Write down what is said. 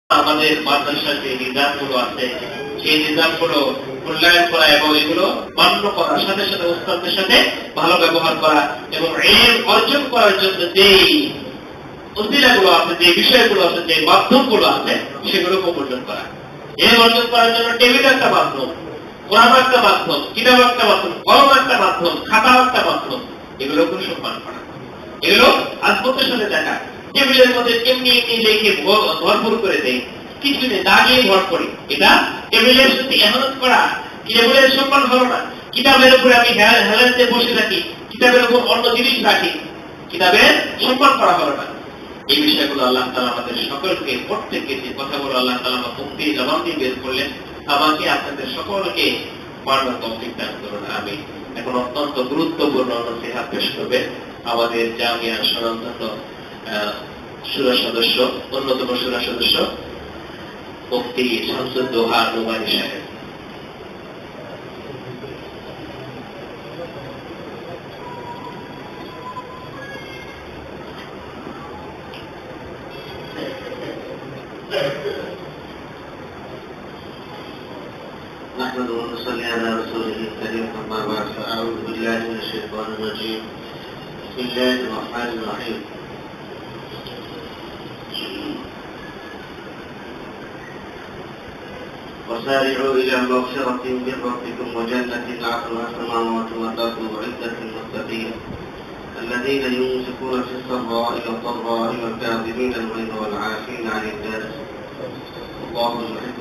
আমাদের মাদ্রাসার যে নিজামগুলো আছে সেই নিজামগুলো মূল্যায়ন করা এবং এগুলো মান্য করার সাথে সাথে উস্তাদদের সাথে ভালো ব্যবহার করা এবং এর অর্জন করার জন্য যেই উসিলাগুলো আছে, যে বিষয়গুলো আছে, যে মাধ্যমগুলো আছে সেগুলো অর্জন করা। এর অর্জন করার জন্য টেবিল একটা মাধ্যম, কোরআন একটা মাধ্যম, কিতাব একটা মাধ্যম, কলম একটা মাধ্যম, খাতা একটা মাধ্যম। এগুলোকে সম্মান করা, এগুলো আজমতের সাথে দেখা। টেবিলের মধ্যে এমনি এমনি লিখে ভরপুর করে দেয়, কিছু নেই, দাগিয়ে ভর করি, এটা টেবিলের সাথে এহনত করা। টেবিলের সম্মান হলো না। কিতাবের উপরে আমি হেলাতে বসে থাকি, কিতাবের উপর অন্য জিনিস রাখি, কিতাবের সম্মান করা হলো না। এই বিষয়গুলো আল্লাহ তাআলা আমাদের সকলকে, প্রত্যেককে যে কথাগুলো আল্লাহ তাআলা মুক্তি জবান দিয়ে বের করলেন, আমাকে আপনাদের সকলকে মানবার তৌফিক দান করুন। আমি এখন অত্যন্ত গুরুত্বপূর্ণ নসিহত পেশ করবে আমাদের জামিয়ার স্বনামধন্য শুরা সদস্য, অন্যতম শুরা সদস্য মুফতি শামসুদ্দোহা নোমানী সাহেব। نحمده ونصلي على رسوله الكريم أما بعد فأعوذ بالله من الشيطان الرجيم بسم الله الرحمن الرحيم وسارعوا إلى مغفرة من ربكم وجنة عرضها السماوات والأرض أعدت للمتقين الذين ينفقون في السراء والضراء والكاظمين الغيظ والعافين عن الناس والله يحب